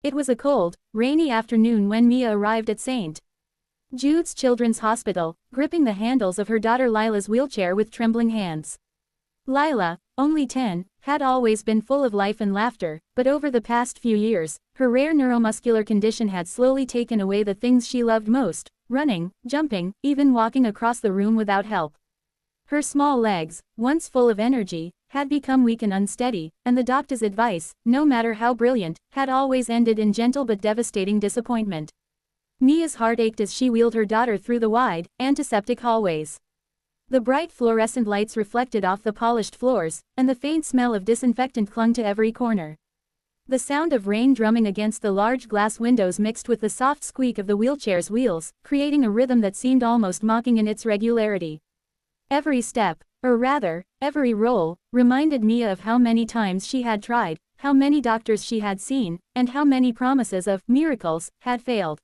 It was a cold, rainy afternoon when Mia arrived at St. Jude's Children's Hospital, gripping the handles of her daughter Lila's wheelchair with trembling hands. Lila, only 10, had always been full of life and laughter, but over the past few years, her rare neuromuscular condition had slowly taken away the things she loved most: running, jumping, even walking across the room without help. Her small legs, once full of energy, had become weak and unsteady, and the doctor's advice, no matter how brilliant, had always ended in gentle but devastating disappointment. Mia's heart ached as she wheeled her daughter through the wide, antiseptic hallways. The bright fluorescent lights reflected off the polished floors, and the faint smell of disinfectant clung to every corner. The sound of rain drumming against the large glass windows mixed with the soft squeak of the wheelchair's wheels, creating a rhythm that seemed almost mocking in its regularity. Every step, or rather, every roll, reminded Mia of how many times she had tried, how many doctors she had seen, and how many promises of miracles had failed.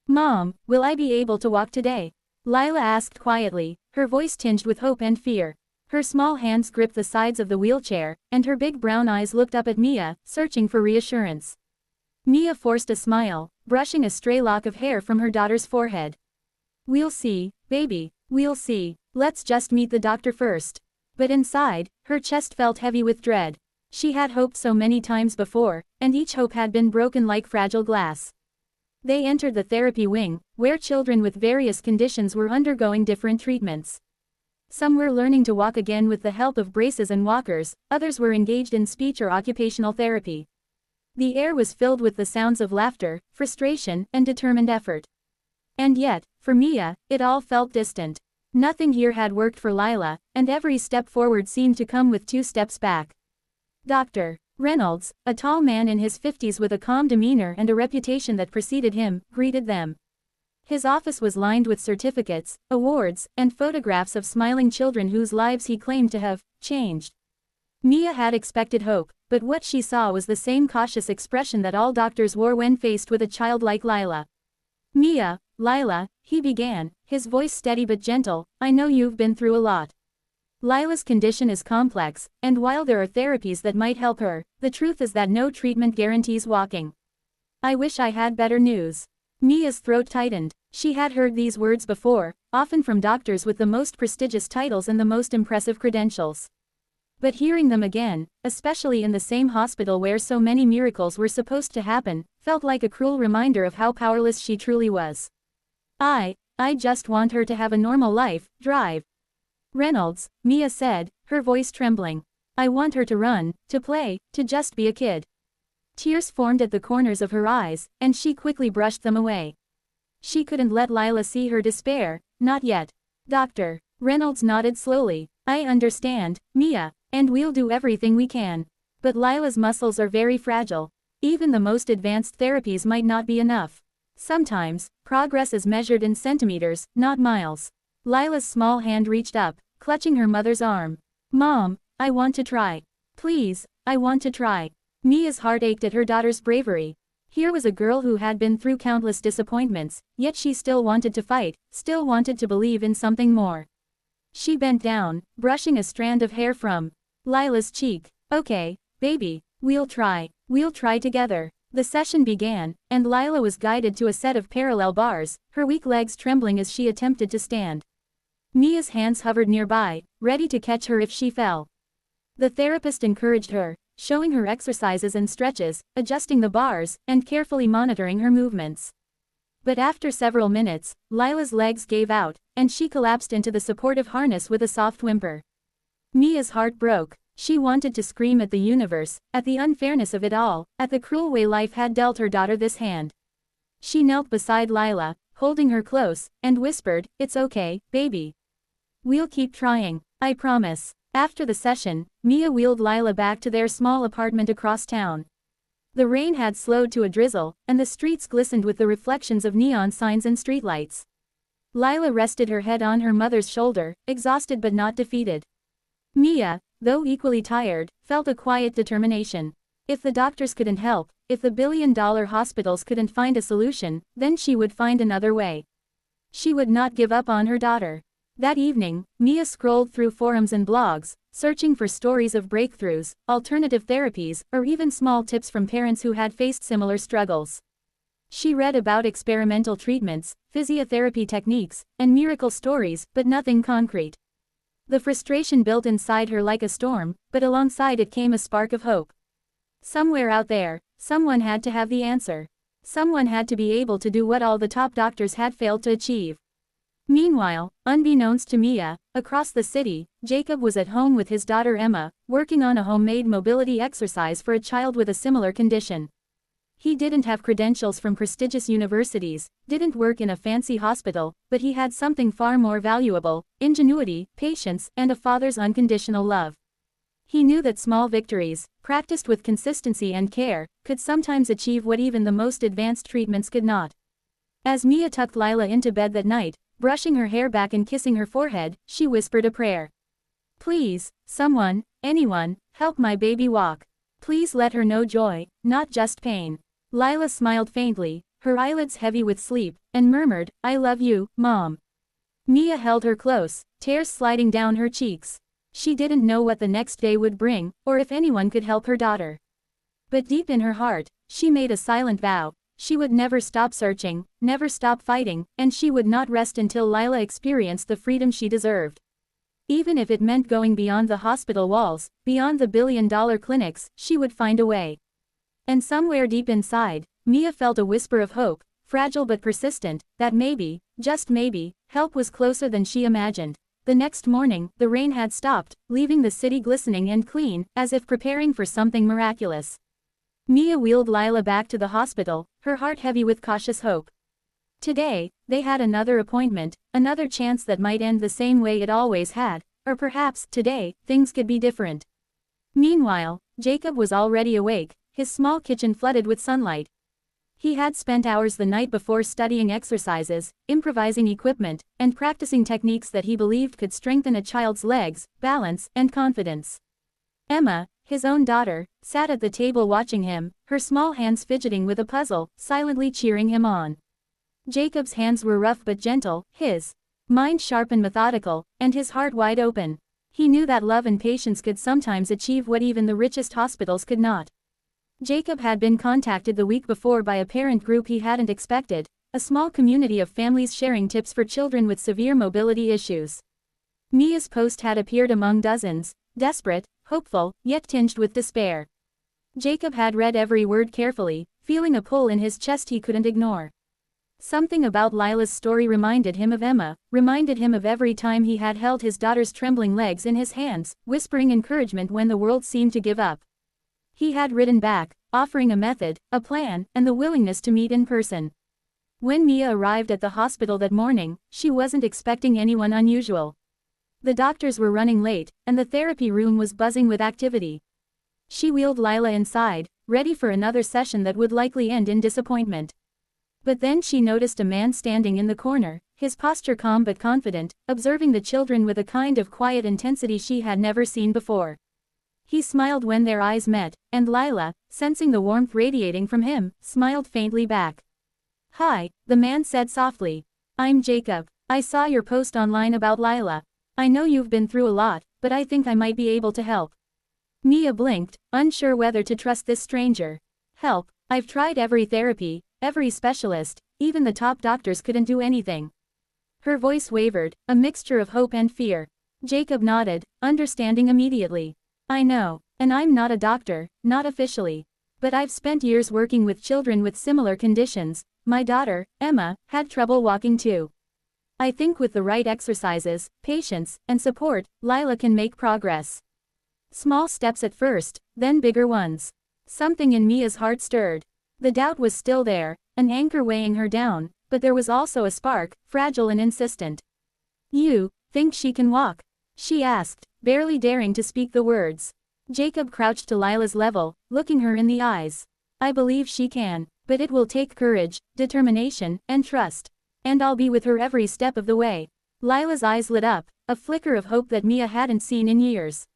"Mom, will I be able to walk today?" Lila asked quietly, her voice tinged with hope and fear. Her small hands gripped the sides of the wheelchair, and her big brown eyes looked up at Mia, searching for reassurance. Mia forced a smile, brushing a stray lock of hair from her daughter's forehead. "We'll see, baby, we'll see. Let's just meet the doctor first." But inside, her chest felt heavy with dread. She had hoped so many times before, and each hope had been broken like fragile glass. They entered the therapy wing, where children with various conditions were undergoing different treatments. Some were learning to walk again with the help of braces and walkers, others were engaged in speech or occupational therapy. The air was filled with the sounds of laughter, frustration, and determined effort. And yet, for Mia, it all felt distant. Nothing here had worked for Lila, and every step forward seemed to come with 2 steps back. Dr. Reynolds, a tall man in his 50s with a calm demeanor and a reputation that preceded him, greeted them. His office was lined with certificates, awards, and photographs of smiling children whose lives he claimed to have changed. Mia had expected hope, but what she saw was the same cautious expression that all doctors wore when faced with a child like Lila. "Mia, Lila," he began, his voice steady but gentle, "I know you've been through a lot. Lila's condition is complex, and while there are therapies that might help her, the truth is that no treatment guarantees walking. I wish I had better news." Mia's throat tightened. She had heard these words before, often from doctors with the most prestigious titles and the most impressive credentials. But hearing them again, especially in the same hospital where so many miracles were supposed to happen, felt like a cruel reminder of how powerless she truly was. I just want her to have a normal life." Drive. Reynolds, Mia said, her voice trembling. "I want her to run, to play, to just be a kid." Tears formed at the corners of her eyes, and she quickly brushed them away. She couldn't let Lila see her despair, not yet. "Dr. Reynolds nodded slowly. "I understand, Mia, and we'll do everything we can. But Lila's muscles are very fragile. Even the most advanced therapies might not be enough. Sometimes, progress is measured in centimeters, not miles." Lila's small hand reached up, clutching her mother's arm. "Mom, I want to try. Please, I want to try." Mia's heart ached at her daughter's bravery. Here was a girl who had been through countless disappointments, yet she still wanted to fight, still wanted to believe in something more. She bent down, brushing a strand of hair from Lila's cheek. "Okay, baby, we'll try together." The session began, and Lila was guided to a set of parallel bars, her weak legs trembling as she attempted to stand. Mia's hands hovered nearby, ready to catch her if she fell. The therapist encouraged her, showing her exercises and stretches, adjusting the bars, and carefully monitoring her movements. But after several minutes, Lila's legs gave out, and she collapsed into the supportive harness with a soft whimper. Mia's heart broke. She wanted to scream at the universe, at the unfairness of it all, at the cruel way life had dealt her daughter this hand. She knelt beside Lila, holding her close, and whispered, "It's okay, baby. We'll keep trying, I promise." After the session, Mia wheeled Lila back to their small apartment across town. The rain had slowed to a drizzle, and the streets glistened with the reflections of neon signs and streetlights. Lila rested her head on her mother's shoulder, exhausted but not defeated. Mia, though equally tired, felt a quiet determination. If the doctors couldn't help, if the billion-dollar hospitals couldn't find a solution, then she would find another way. She would not give up on her daughter. That evening, Mia scrolled through forums and blogs, searching for stories of breakthroughs, alternative therapies, or even small tips from parents who had faced similar struggles. She read about experimental treatments, physiotherapy techniques, and miracle stories, but nothing concrete. The frustration built inside her like a storm, but alongside it came a spark of hope. Somewhere out there, someone had to have the answer. Someone had to be able to do what all the top doctors had failed to achieve. Meanwhile, unbeknownst to Mia, across the city, Jacob was at home with his daughter Emma, working on a homemade mobility exercise for a child with a similar condition. He didn't have credentials from prestigious universities, didn't work in a fancy hospital, but he had something far more valuable: ingenuity, patience, and a father's unconditional love. He knew that small victories, practiced with consistency and care, could sometimes achieve what even the most advanced treatments could not. As Mia tucked Lila into bed that night, brushing her hair back and kissing her forehead, she whispered a prayer. "Please, someone, anyone, help my baby walk. Please let her know joy, not just pain." Lila smiled faintly, her eyelids heavy with sleep, and murmured, "I love you, Mom." Mia held her close, tears sliding down her cheeks. She didn't know what the next day would bring, or if anyone could help her daughter. But deep in her heart, she made a silent vow: she would never stop searching, never stop fighting, and she would not rest until Lila experienced the freedom she deserved. Even if it meant going beyond the hospital walls, beyond the billion-dollar clinics, she would find a way. And somewhere deep inside, Mia felt a whisper of hope, fragile but persistent, that maybe, just maybe, help was closer than she imagined. The next morning, the rain had stopped, leaving the city glistening and clean, as if preparing for something miraculous. Mia wheeled Lila back to the hospital, her heart heavy with cautious hope. Today, they had another appointment, another chance that might end the same way it always had, or perhaps, today, things could be different. Meanwhile, Jacob was already awake, his small kitchen flooded with sunlight. He had spent hours the night before studying exercises, improvising equipment, and practicing techniques that he believed could strengthen a child's legs, balance, and confidence. Emma, his own daughter, sat at the table watching him, her small hands fidgeting with a puzzle, silently cheering him on. Jacob's hands were rough but gentle, his mind sharp and methodical, and his heart wide open. He knew that love and patience could sometimes achieve what even the richest hospitals could not. Jacob had been contacted the week before by a parent group he hadn't expected, a small community of families sharing tips for children with severe mobility issues. Mia's post had appeared among dozens, desperate, hopeful, yet tinged with despair. Jacob had read every word carefully, feeling a pull in his chest he couldn't ignore. Something about Lila's story reminded him of Emma, reminded him of every time he had held his daughter's trembling legs in his hands, whispering encouragement when the world seemed to give up. He had written back, offering a method, a plan, and the willingness to meet in person. When Mia arrived at the hospital that morning, she wasn't expecting anyone unusual. The doctors were running late, and the therapy room was buzzing with activity. She wheeled Lila inside, ready for another session that would likely end in disappointment. But then she noticed a man standing in the corner, his posture calm but confident, observing the children with a kind of quiet intensity she had never seen before. He smiled when their eyes met, and Lila, sensing the warmth radiating from him, smiled faintly back. "Hi," the man said softly. "I'm Jacob. I saw your post online about Lila. I know you've been through a lot, but I think I might be able to help." Mia blinked, unsure whether to trust this stranger. "Help? I've tried every therapy, every specialist, even the top doctors couldn't do anything." Her voice wavered, a mixture of hope and fear. Jacob nodded, understanding immediately. "I know, and I'm not a doctor, not officially. But I've spent years working with children with similar conditions. My daughter, Emma, had trouble walking too. I think with the right exercises, patience, and support, Lila can make progress. Small steps at first, then bigger ones." Something in Mia's heart stirred. The doubt was still there, an anchor weighing her down, but there was also a spark, fragile and insistent. "You think she can walk?" she asked, barely daring to speak the words. Jacob crouched to Lila's level, looking her in the eyes. "I believe she can, but it will take courage, determination, and trust. And I'll be with her every step of the way." Lila's eyes lit up, a flicker of hope that Mia hadn't seen in years.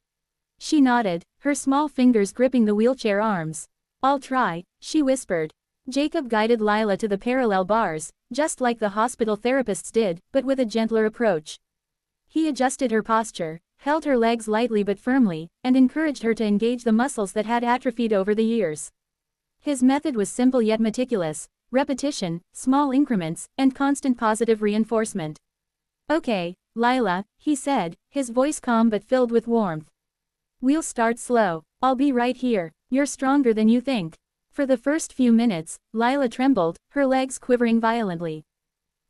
She nodded, her small fingers gripping the wheelchair arms. "I'll try," she whispered. Jacob guided Lila to the parallel bars, just like the hospital therapists did, but with a gentler approach. He adjusted her posture, held her legs lightly but firmly, and encouraged her to engage the muscles that had atrophied over the years. His method was simple yet meticulous: repetition, small increments, and constant positive reinforcement. "Okay, Lila," he said, his voice calm but filled with warmth. "We'll start slow. I'll be right here. You're stronger than you think." For the first few minutes, Lila trembled, her legs quivering violently.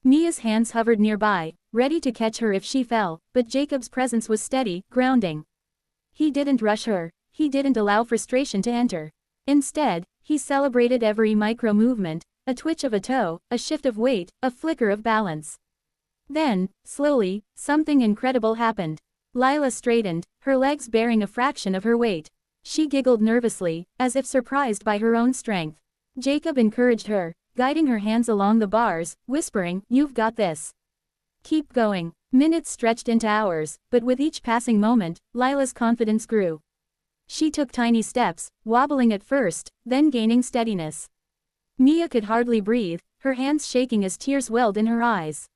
Mia's hands hovered nearby, ready to catch her if she fell, but Jacob's presence was steady, grounding. He didn't rush her. He didn't allow frustration to enter. Instead, he celebrated every micro-movement, a twitch of a toe, a shift of weight, a flicker of balance. Then, slowly, something incredible happened. Lila straightened, her legs bearing a fraction of her weight. She giggled nervously, as if surprised by her own strength. Jacob encouraged her, guiding her hands along the bars, whispering, "You've got this. Keep going." Minutes stretched into hours, but with each passing moment, Lila's confidence grew. She took tiny steps, wobbling at first, then gaining steadiness. Mia could hardly breathe, her hands shaking as tears welled in her eyes.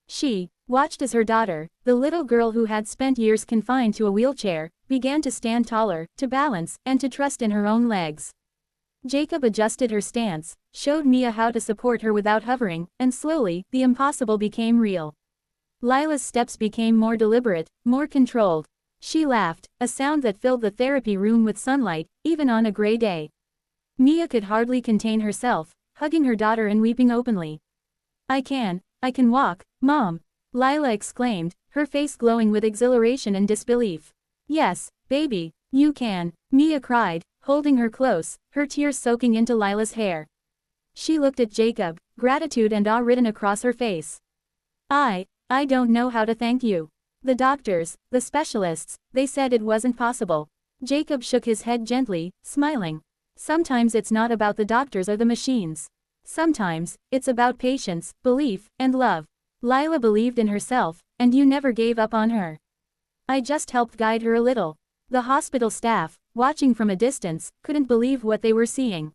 She watched as her daughter, the little girl who had spent years confined to a wheelchair, began to stand taller, to balance, and to trust in her own legs. Jacob adjusted her stance, showed Mia how to support her without hovering, and slowly, the impossible became real. Lila's steps became more deliberate, more controlled. She laughed, a sound that filled the therapy room with sunlight, even on a gray day. Mia could hardly contain herself, hugging her daughter and weeping openly. I can walk, Mom," Lila exclaimed, her face glowing with exhilaration and disbelief. "Yes, baby, you can," Mia cried, holding her close, her tears soaking into Lila's hair. She looked at Jacob, gratitude and awe written across her face. I don't know how to thank you. The doctors, the specialists, they said it wasn't possible." Jacob shook his head gently, smiling. "Sometimes it's not about the doctors or the machines. Sometimes, it's about patience, belief, and love. Lila believed in herself, and you never gave up on her. I just helped guide her a little." The hospital staff, watching from a distance, couldn't believe what they were seeing.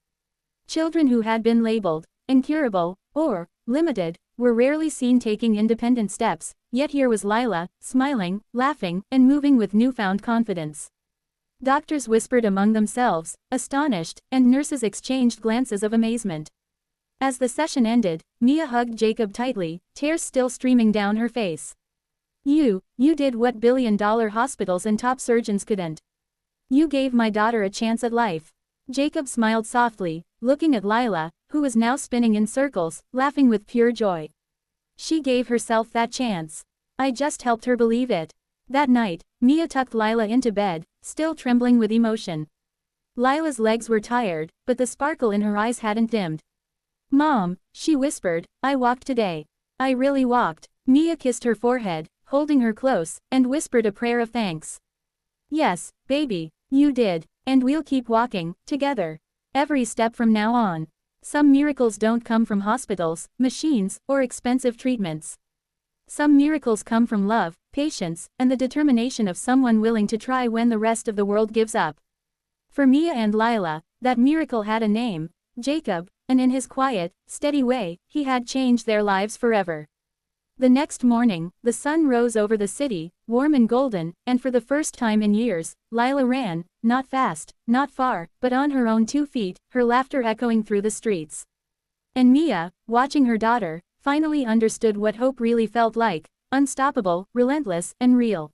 Children who had been labeled incurable or limited were rarely seen taking independent steps, yet here was Lila, smiling, laughing, and moving with newfound confidence. Doctors whispered among themselves, astonished, and nurses exchanged glances of amazement. As the session ended, Mia hugged Jacob tightly, tears still streaming down her face. You did what billion-dollar hospitals and top surgeons couldn't. You gave my daughter a chance at life." Jacob smiled softly, looking at Lila, who was now spinning in circles, laughing with pure joy. "She gave herself that chance. I just helped her believe it." That night, Mia tucked Lila into bed, still trembling with emotion. Lila's legs were tired, but the sparkle in her eyes hadn't dimmed. "Mom," she whispered, "I walked today. I really walked." Mia kissed her forehead, holding her close, and whispered a prayer of thanks. "Yes, baby, you did, and we'll keep walking, together. Every step from now on." Some miracles don't come from hospitals, machines, or expensive treatments. Some miracles come from love, patience, and the determination of someone willing to try when the rest of the world gives up. For Mia and Lila, that miracle had a name: Jacob, and in his quiet, steady way, he had changed their lives forever. The next morning, the sun rose over the city, warm and golden, and for the first time in years, Lila ran, not fast, not far, but on her own 2 feet, her laughter echoing through the streets. And Mia, watching her daughter, finally understood what hope really felt like: unstoppable, relentless, and real.